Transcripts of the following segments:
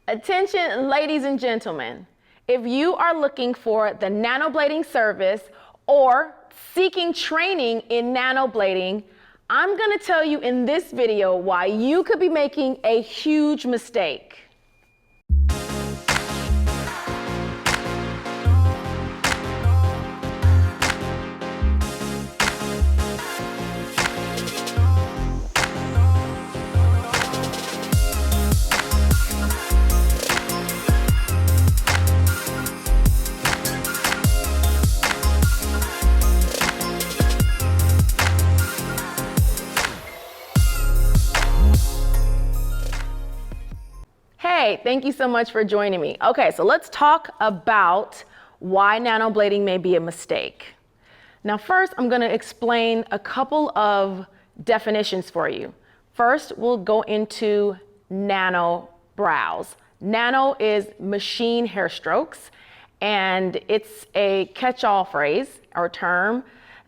Attention, ladies and gentlemen. If you are looking for the nanoblading service or seeking training in nanoblading, I'm going to tell you in this video why you could be making a huge mistake. Hey, thank you so much for joining me. Okay, so let's talk about why nanoblading may be a mistake. Now, first, I'm going to explain a couple of definitions for you. First, we'll go into nano brows. Nano is machine hair strokes, and it's a catch-all phrase or term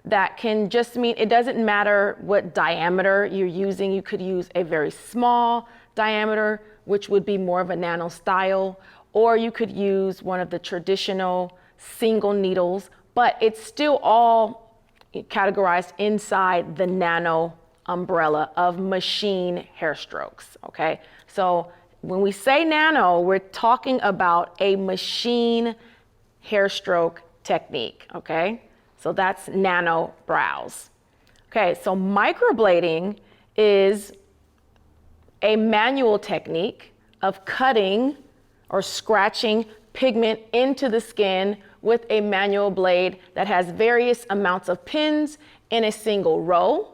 that can just mean, it doesn't matter what diameter you're using. You could use a very small diameter, which would be more of a nano style, or you could use one of the traditional single needles, but it's still all categorized inside the nano umbrella of machine hair strokes, okay? So when we say nano, we're talking about a machine hair stroke technique, okay? So that's nano brows. Okay, so microblading is a manual technique of cutting or scratching pigment into the skin with a manual blade that has various amounts of pins in a single row.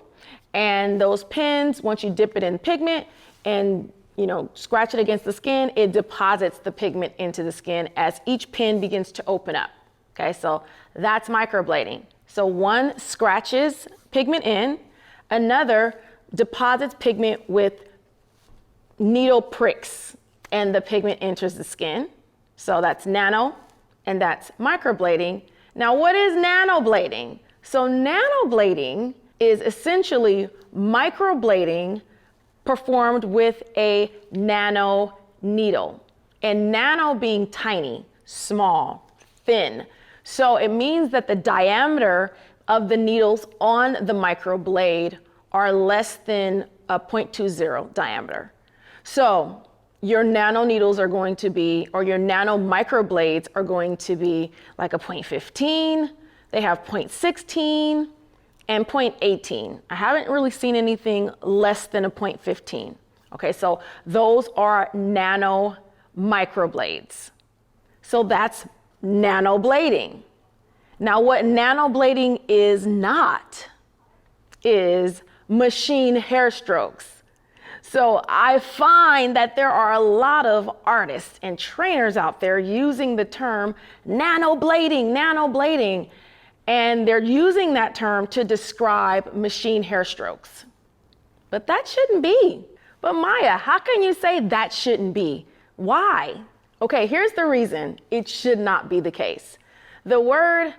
And those pins, once you dip it in pigment and scratch it against the skin, it deposits the pigment into the skin as each pin begins to open up. Okay, so that's microblading. So one scratches pigment in, another deposits pigment with needle pricks, and the pigment enters the skin. So that's nano, and that's microblading. Now, what is nanoblading? So nanoblading is essentially microblading performed with a nano needle, and nano being tiny, small, thin. So it means that the diameter of the needles on the microblade are less than a 0.20 diameter. So your nano needles are going to be, or your nano microblades are going to be like a 0.15. They have 0.16 and 0.18. I haven't really seen anything less than a 0.15. Okay, so those are nano microblades. So that's nanoblading. Now, what nanoblading is not is machine hair strokes. So I find that there are a lot of artists and trainers out there using the term nanoblading, and they're using that term to describe machine hair strokes. But that shouldn't be. But Maya, how can you say that shouldn't be? Why? Okay, here's the reason it should not be the case. The word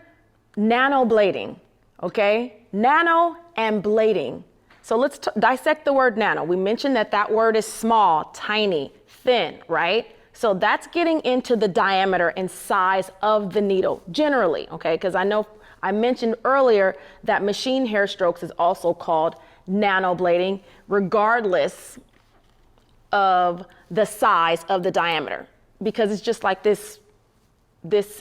nanoblading, okay? Nano and blading. So let's dissect the word nano. We mentioned that word is small, tiny, thin, right? So that's getting into the diameter and size of the needle generally, okay? Because I know I mentioned earlier that machine hair strokes is also called nanoblading, regardless of the size of the diameter, because it's just like this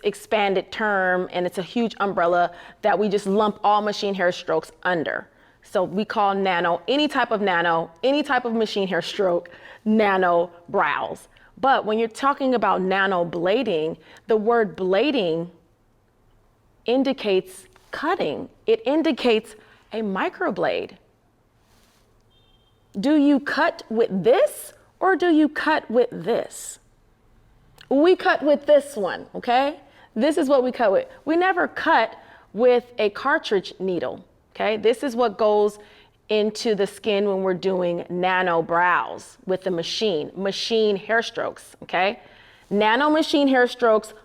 expanded term, and it's a huge umbrella that we just lump all machine hair strokes under. So we call nano, any type of machine hair stroke, nano brows. But when you're talking about nanoblading, the word blading indicates cutting. It indicates a microblade. Do you cut with this or do you cut with this? We cut with this one, okay? This is what we cut with. We never cut with a cartridge needle. Okay, this is what goes into the skin when we're doing nano brows with the machine hair strokes, okay? Nano machine hair strokes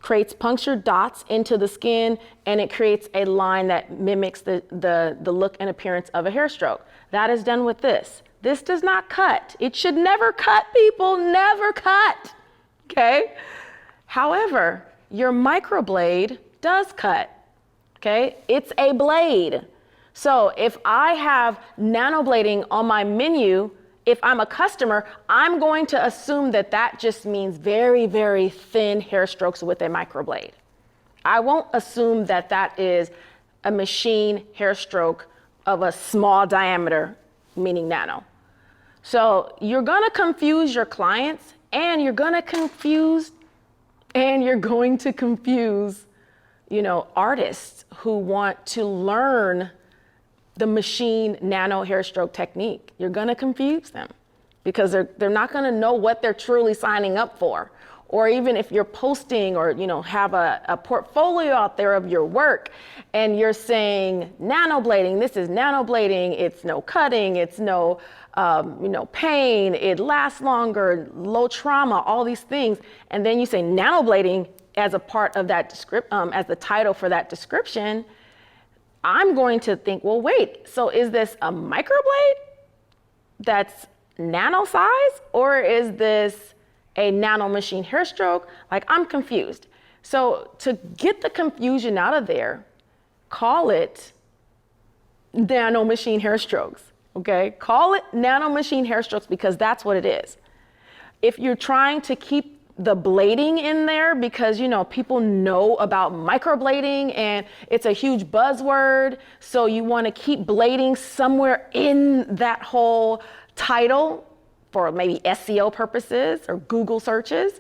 creates punctured dots into the skin, and it creates a line that mimics the look and appearance of a hair stroke. That is done with this. This does not cut. It should never cut, people, never cut, okay? However, your microblade does cut, okay? It's a blade. So if I have nanoblading on my menu, if I'm a customer, I'm going to assume that that just means very, very thin hair strokes with a microblade. I won't assume that that is a machine hair stroke of a small diameter, meaning nano. So you're gonna confuse your clients, and you're going to confuse, artists who want to learn the machine nano hair stroke technique. You're gonna confuse them because they're not gonna know what they're truly signing up for. Or even if you're posting or have a portfolio out there of your work and you're saying nanoblading, this is nanoblading, it's no cutting, it's no pain, it lasts longer, low trauma, all these things. And then you say nanoblading as a part of that as the title for that description, I'm going to think, well, wait, so is this a microblade that's nano size, or is this a nano machine hair stroke? Like, I'm confused. So to get the confusion out of there, call it nano machine hair strokes, okay? Call it nano machine hair strokes because that's what it is. If you're trying to keep the blading in there because people know about microblading and it's a huge buzzword, so you want to keep blading somewhere in that whole title for maybe SEO purposes or Google searches,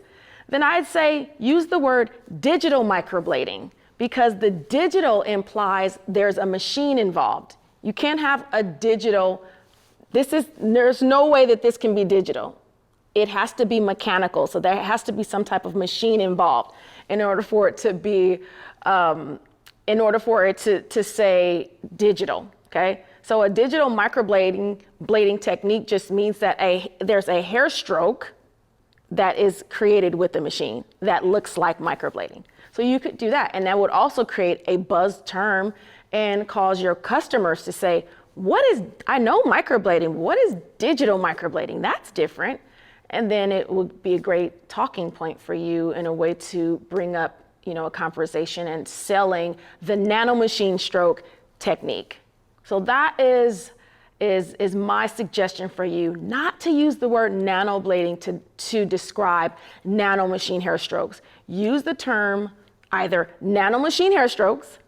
then I'd say use the word digital microblading because the digital implies there's a machine involved. You can't have a digital, there's no way that this can be digital. It has to be mechanical, so there has to be some type of machine involved in order for it to be, to say digital, okay? So a digital microblading technique just means that there's a hair stroke that is created with the machine that looks like microblading. So you could do that, and that would also create a buzz term and cause your customers to say, I know microblading, what is digital microblading? That's different. And then it would be a great talking point for you and a way to bring up, a conversation and selling the nano machine stroke technique. So that is my suggestion for you, not to use the word nanoblading to describe nano machine hair strokes. Use the term either nano machine hair strokes,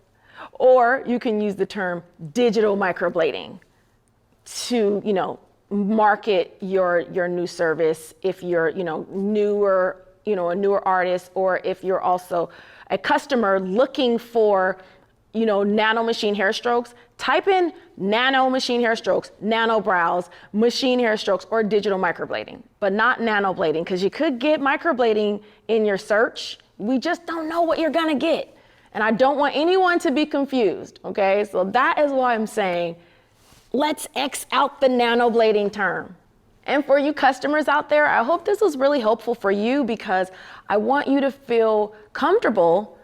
or you can use the term digital microblading to, market your new service if you're newer, a newer artist, or if you're also a customer looking for nano machine hair strokes. Type in nano machine hair strokes, nano brows, machine hair strokes, or digital microblading, but not nanoblading, because you could get microblading in your search. We just don't know what you're gonna get, and I don't want anyone to be confused. Okay, so that is why I'm saying let's X out the nanoblading term. And for you customers out there, I hope this was really helpful for you because I want you to feel comfortable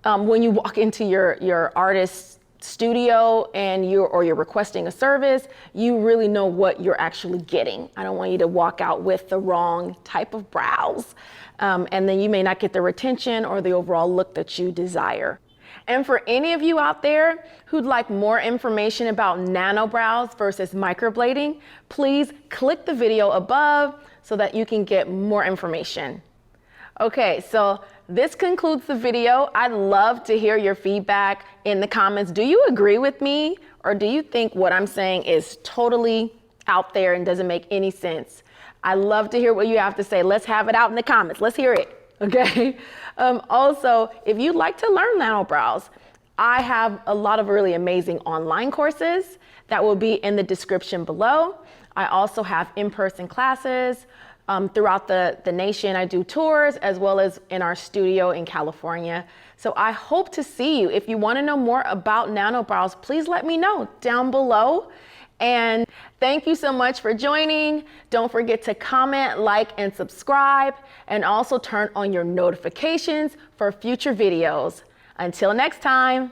when you walk into your artist's studio and you're requesting a service, you really know what you're actually getting. I don't want you to walk out with the wrong type of brows, and then you may not get the retention or the overall look that you desire. And for any of you out there who'd like more information about nano brows versus microblading, please click the video above so that you can get more information. Okay, so this concludes the video. I'd love to hear your feedback in the comments. Do you agree with me, or do you think what I'm saying is totally out there and doesn't make any sense? I love to hear what you have to say. Let's have it out in the comments. Let's hear it. Okay. Also, if you'd like to learn nano brows, I have a lot of really amazing online courses that will be in the description below. I also have in-person classes throughout the nation. I do tours as well as in our studio in California. So I hope to see you. If you want to know more about nano brows, please let me know down below. And thank you so much for joining. Don't forget to comment, like, and subscribe, and also turn on your notifications for future videos. Until next time.